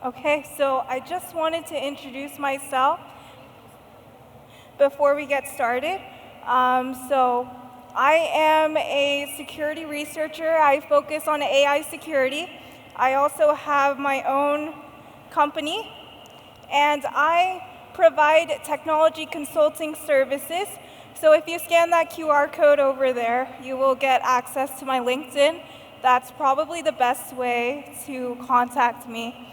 Okay, so I just wanted to introduce myself before we get started. So I am a security researcher. I focus on AI security. I also have my own company, and I provide technology consulting services. So if you scan that QR code over there, you will get access to my LinkedIn. That's probably the best way to contact me.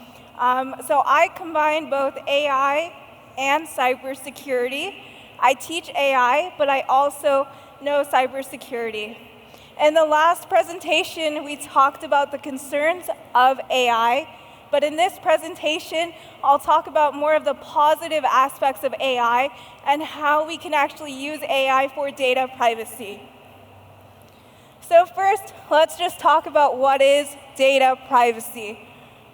So I combine both AI and cybersecurity. I teach AI, but I also know cybersecurity. In the last presentation, we talked about the concerns of AI, but in this presentation, I'll talk about more of the positive aspects of AI and how we can actually use AI for data privacy. So first, let's just talk about what is data privacy.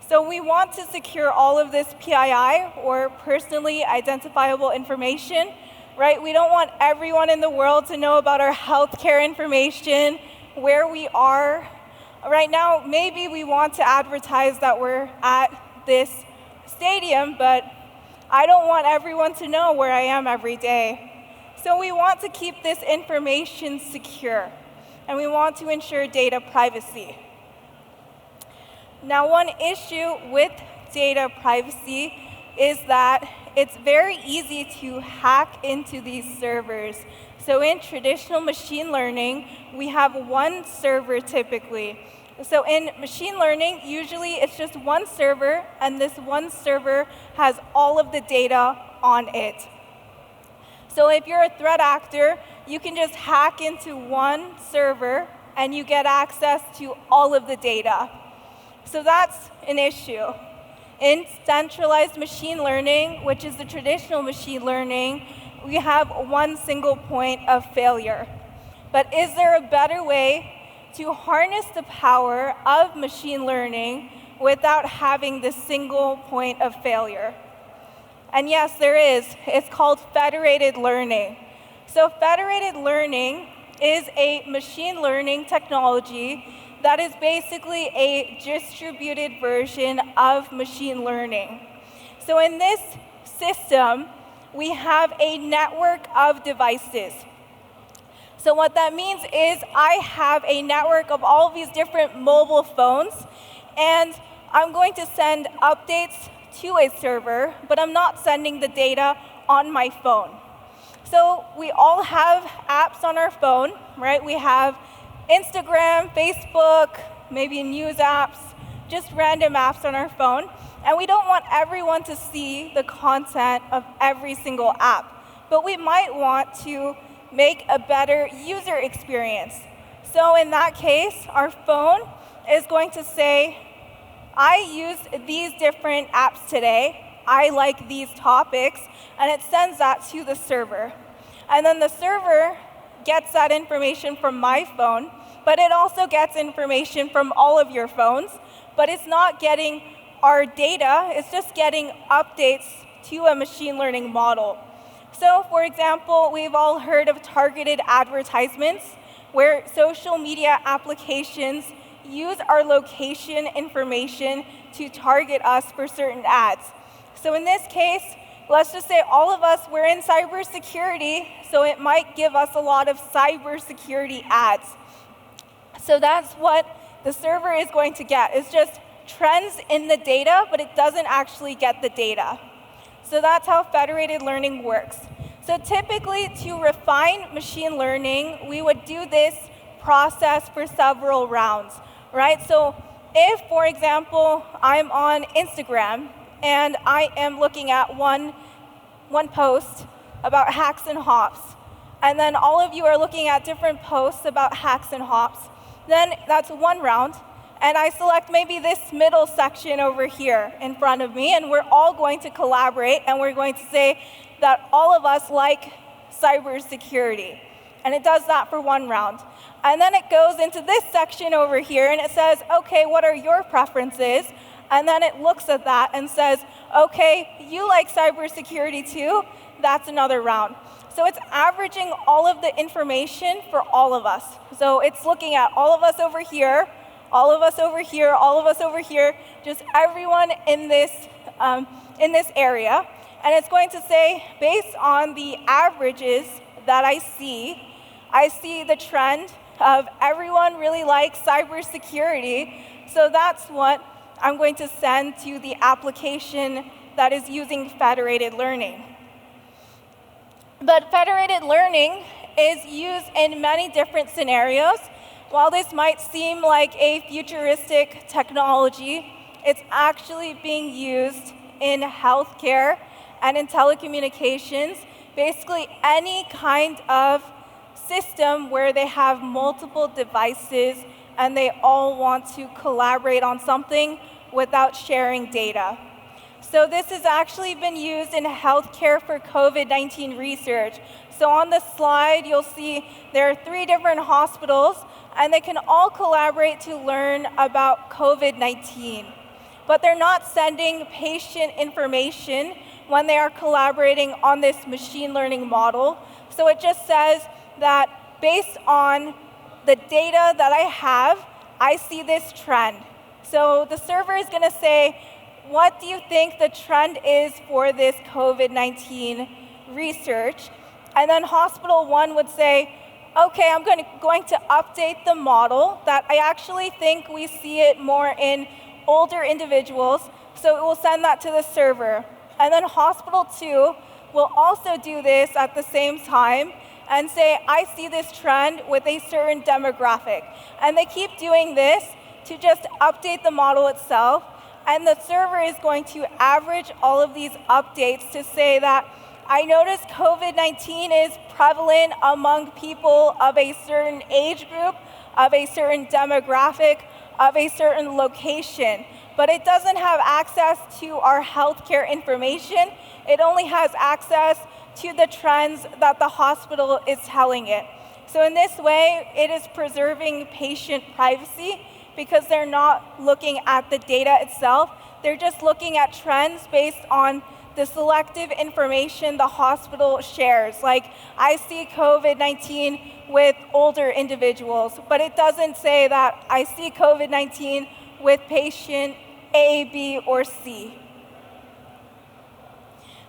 So we want to secure all of this PII, or personally identifiable information, right? We don't want everyone in the world to know about our healthcare information, where we are. Right now, maybe we want to advertise that we're at this stadium, but I don't want everyone to know where I am every day. So we want to keep this information secure, and we want to ensure data privacy. Now, one issue with data privacy is that it's very easy to hack into these servers. So in traditional machine learning, we have one server typically. So in machine learning, usually it's just one server, and this one server has all of the data on it. So if you're a threat actor, you can just hack into one server, and you get access to all of the data. So that's an issue. In centralized machine learning, which is the traditional machine learning, we have one single point of failure. But is there a better way to harness the power of machine learning without having this single point of failure? And yes, there is. It's called federated learning. So federated learning is a machine learning technology that is basically a distributed version of machine learning. So in this system, we have a network of devices. So what that means is I have a network of all of these different mobile phones, and I'm going to send updates to a server, but I'm not sending the data on my phone. So we all have apps on our phone, right? We have Instagram, Facebook, maybe news apps, just random apps on our phone. And we don't want everyone to see the content of every single app. But we might want to make a better user experience. So in that case, our phone is going to say, I used these different apps today. I like these topics. And it sends that to the server. And then the server gets that information from my phone, but it also gets information from all of your phones, but it's not getting our data, it's just getting updates to a machine learning model. So for example, we've all heard of targeted advertisements, where social media applications use our location information to target us for certain ads. So in this case, let's just say all of us, we're in cybersecurity, so it might give us a lot of cybersecurity ads. So that's what the server is going to get. It's just trends in the data, but it doesn't actually get the data. So that's how federated learning works. So typically, to refine machine learning, we would do this process for several rounds, right? So if, for example, I'm on Instagram, and I am looking at one post about hacks and hops, and then all of you are looking at different posts about hacks and hops, then that's one round, and I select maybe this middle section over here in front of me, and we're all going to collaborate, and we're going to say that all of us like cybersecurity, and it does that for one round. And then it goes into this section over here, and it says, okay, what are your preferences? And then it looks at that and says, okay, you like cybersecurity too? That's another round. So it's averaging all of the information for all of us. So it's looking at all of us over here, all of us over here, all of us over here, just everyone in this area. And it's going to say, based on the averages that I see the trend of everyone really likes cybersecurity. So that's what I'm going to send to the application that is using federated learning. But federated learning is used in many different scenarios. While this might seem like a futuristic technology, it's actually being used in healthcare and in telecommunications, basically any kind of system where they have multiple devices and they all want to collaborate on something without sharing data. So this has actually been used in healthcare for COVID-19 research. So on the slide, you'll see there are 3 different hospitals, and they can all collaborate to learn about COVID-19. But they're not sending patient information when they are collaborating on this machine learning model. So it just says that based on the data that I have, I see this trend. So the server is going to say, what do you think the trend is for this COVID-19 research? And then hospital 1 would say, okay, I'm going to update the model that I actually think we see it more in older individuals, so it will send that to the server. And then hospital 2 will also do this at the same time and say, I see this trend with a certain demographic. And they keep doing this to just update the model itself, and the server is going to average all of these updates to say that I noticed COVID-19 is prevalent among people of a certain age group, of a certain demographic, of a certain location. But it doesn't have access to our healthcare information. It only has access to the trends that the hospital is telling it. So in this way, it is preserving patient privacy because they're not looking at the data itself. They're just looking at trends based on the selective information the hospital shares. Like, I see COVID-19 with older individuals, but it doesn't say that I see COVID-19 with patient A, B, or C.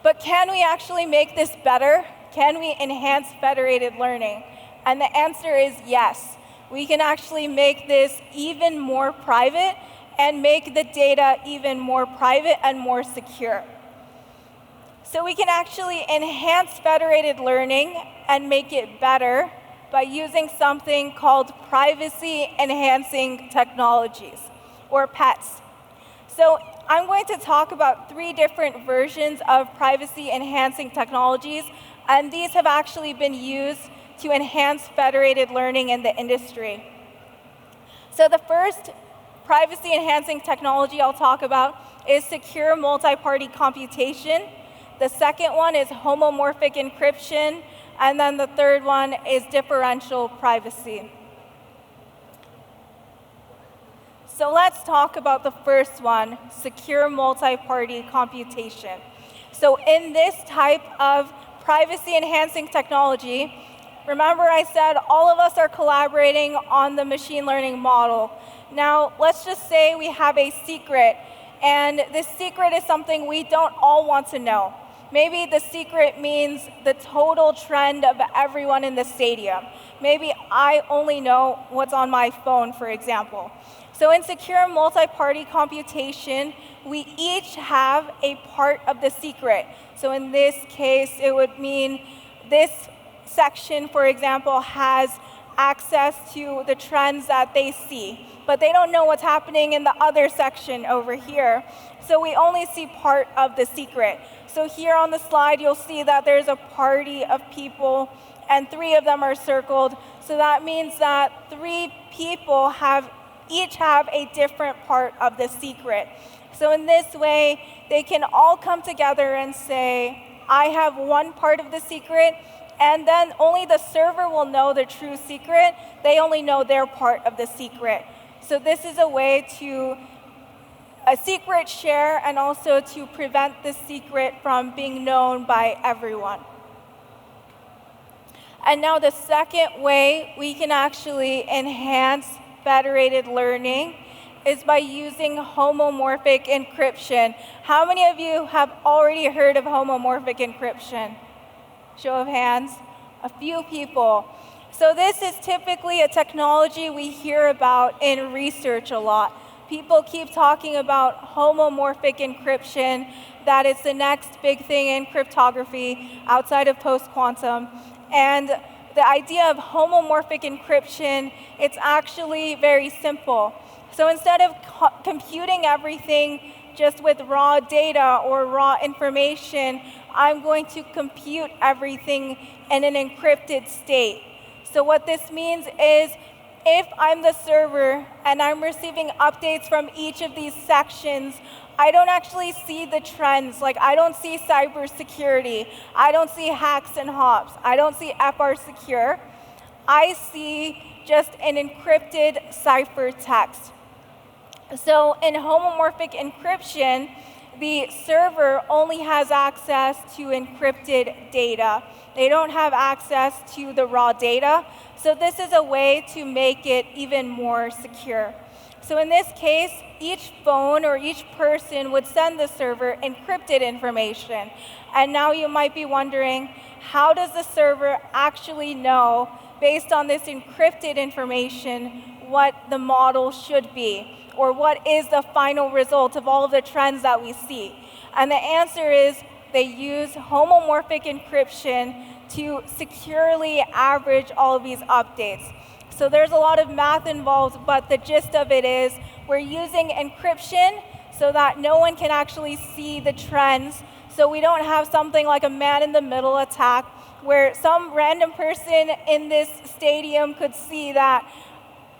But can we actually make this better? Can we enhance federated learning? And the answer is yes. We can actually make this even more private and make the data even more private and more secure. So we can actually enhance federated learning and make it better by using something called privacy-enhancing technologies, or PETs. So I'm going to talk about 3 different versions of privacy-enhancing technologies, and these have actually been used to enhance federated learning in the industry. So the first privacy-enhancing technology I'll talk about is secure multi-party computation. The second one is homomorphic encryption, and then the third one is differential privacy. So let's talk about the first one, secure multi-party computation. So in this type of privacy-enhancing technology, remember I said all of us are collaborating on the machine learning model. Now, let's just say we have a secret, and this secret is something we don't all want to know. Maybe the secret means the total trend of everyone in the stadium. Maybe I only know what's on my phone, for example. So in secure multi-party computation, we each have a part of the secret. So in this case, it would mean this section, for example, has access to the trends that they see, but they don't know what's happening in the other section over here. So we only see part of the secret. So here on the slide, you'll see that there's a party of people, and 3 of them are circled. So that means that 3 people each have a different part of the secret. So in this way, they can all come together and say, I have one part of the secret, and then only the server will know the true secret. They only know their part of the secret. So this is a way to a secret share and also to prevent the secret from being known by everyone. And now the second way we can actually enhance federated learning is by using homomorphic encryption. How many of you have already heard of homomorphic encryption? Show of hands. A few people. So this is typically a technology we hear about in research a lot. People keep talking about homomorphic encryption, that it's the next big thing in cryptography outside of post-quantum. And the idea of homomorphic encryption, it's actually very simple. So instead of computing everything just with raw data or raw information, I'm going to compute everything in an encrypted state. So what this means is if I'm the server and I'm receiving updates from each of these sections, I don't actually see the trends. Like, I don't see cybersecurity. I don't see hacks and hops. I don't see FRSecure. I see just an encrypted ciphertext. So in homomorphic encryption, the server only has access to encrypted data. They don't have access to the raw data. So this is a way to make it even more secure. So in this case, each phone or each person would send the server encrypted information. And now you might be wondering, how does the server actually know, based on this encrypted information, what the model should be? Or what is the final result of all of the trends that we see? And the answer is they use homomorphic encryption to securely average all of these updates. So there's a lot of math involved, but the gist of it is we're using encryption so that no one can actually see the trends. So we don't have something like a man-in-the-middle attack where some random person in this stadium could see that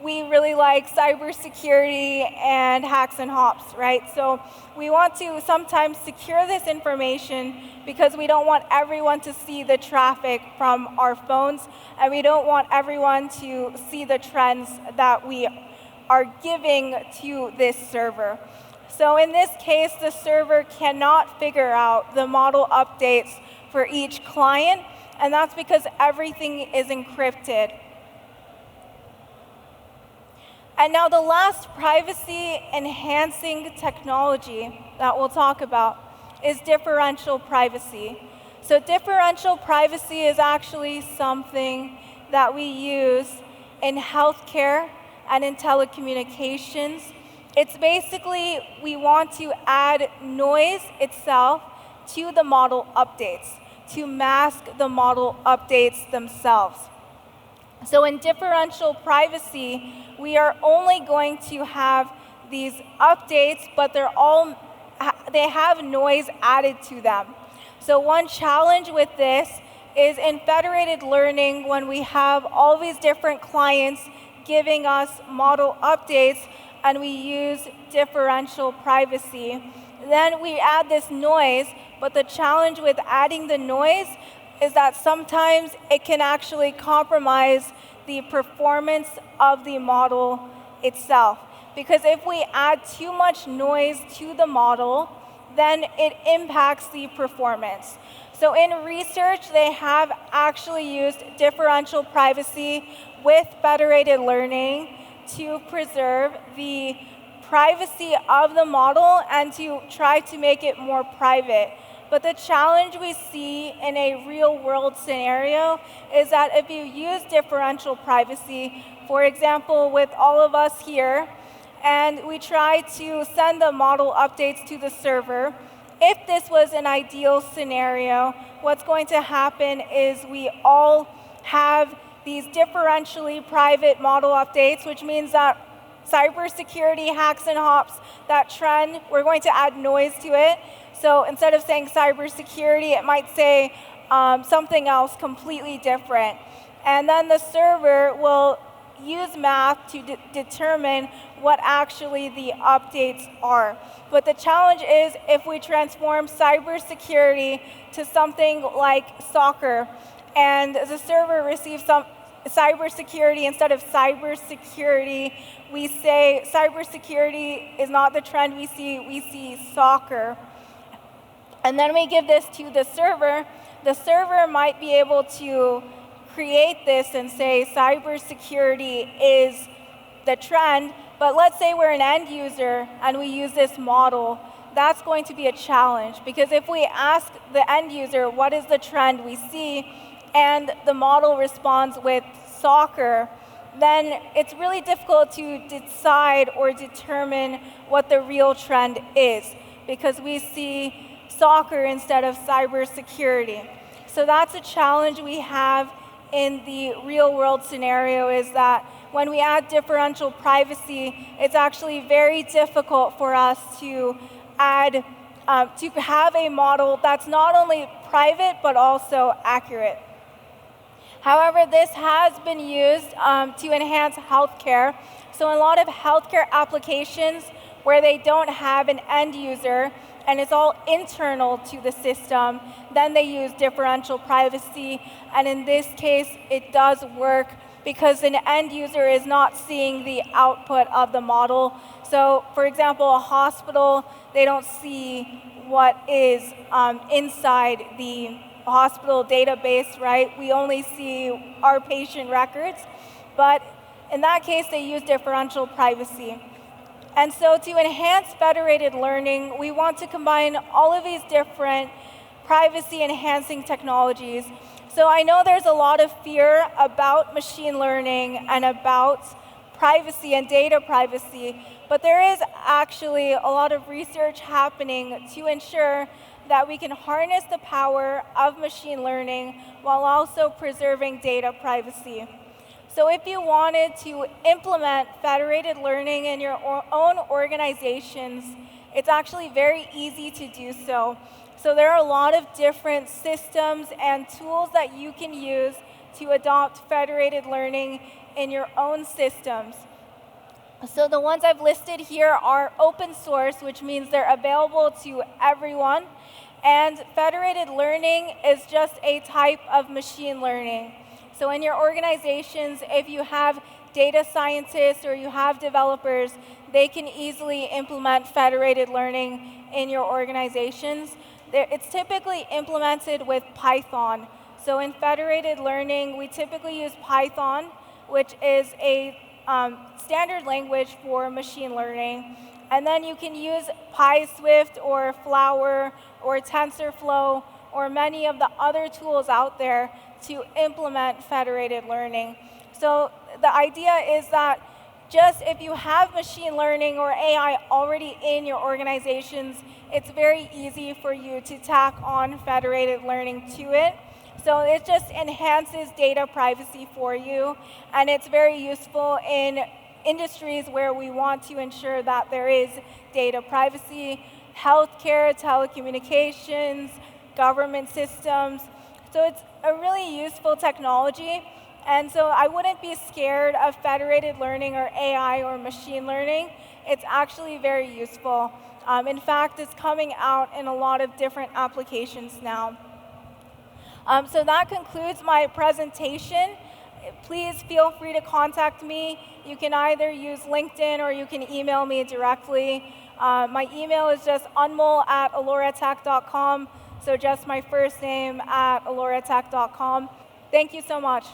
we really like cybersecurity and hacks and hops, right? So we want to sometimes secure this information because we don't want everyone to see the traffic from our phones, and we don't want everyone to see the trends that we are giving to this server. So in this case, the server cannot figure out the model updates for each client, and that's because everything is encrypted. And now the last privacy-enhancing technology that we'll talk about is differential privacy. So differential privacy is actually something that we use in healthcare and in telecommunications. It's basically we want to add noise itself to the model updates, to mask the model updates themselves. So in differential privacy, we are only going to have these updates, but they have noise added to them. So one challenge with this is in federated learning, when we have all these different clients giving us model updates and we use differential privacy, then we add this noise, but the challenge with adding the noise is that sometimes it can actually compromise the performance of the model itself. Because if we add too much noise to the model, then it impacts the performance. So in research, they have actually used differential privacy with federated learning to preserve the privacy of the model and to try to make it more private. But the challenge we see in a real-world scenario is that if you use differential privacy, for example, with all of us here, and we try to send the model updates to the server, if this was an ideal scenario, what's going to happen is we all have these differentially private model updates, which means that cybersecurity, hacks and hops, that trend, we're going to add noise to it. So instead of saying cybersecurity, it might say something else completely different. And then the server will use math to determine what actually the updates are. But the challenge is if we transform cybersecurity to something like soccer, and the server receives some cybersecurity instead of cybersecurity, we say cybersecurity is not the trend we see soccer. And then we give this to the server might be able to create this and say cybersecurity is the trend, but let's say we're an end user and we use this model. That's going to be a challenge, because if we ask the end user, what is the trend we see, and the model responds with soccer, then it's really difficult to decide or determine what the real trend is, because we see soccer instead of cybersecurity. So that's a challenge we have in the real world scenario, is that when we add differential privacy, it's actually very difficult for us to add, to have a model that's not only private but also accurate. However, this has been used to enhance healthcare. So in a lot of healthcare applications where they don't have an end user and it's all internal to the system, then they use differential privacy. And in this case, it does work because an end user is not seeing the output of the model. So for example, a hospital, they don't see what is inside the hospital database, right? We only see our patient records. But in that case, they use differential privacy. And so to enhance federated learning, we want to combine all of these different privacy-enhancing technologies. So I know there's a lot of fear about machine learning and about privacy and data privacy, but there is actually a lot of research happening to ensure that we can harness the power of machine learning while also preserving data privacy. So if you wanted to implement federated learning in your own organizations, it's actually very easy to do so. So there are a lot of different systems and tools that you can use to adopt federated learning in your own systems. So the ones I've listed here are open source, which means they're available to everyone. And federated learning is just a type of machine learning. So in your organizations, if you have data scientists or you have developers, they can easily implement federated learning in your organizations. It's typically implemented with Python. So in federated learning, we typically use Python, which is a standard language for machine learning. And then you can use PySwift or Flower or TensorFlow or many of the other tools out there to implement federated learning. So the idea is that just if you have machine learning or AI already in your organizations, it's very easy for you to tack on federated learning to it. So it just enhances data privacy for you, and it's very useful in industries where we want to ensure that there is data privacy, healthcare, telecommunications, government systems. So it's a really useful technology. And so I wouldn't be scared of federated learning or AI or machine learning. It's actually very useful. In fact, it's coming out in a lot of different applications now. So that concludes my presentation. Please feel free to contact me. You can either use LinkedIn or you can email me directly. My email is just anmol@aloratech.com. So just my first name @aloratech.com. Thank you so much.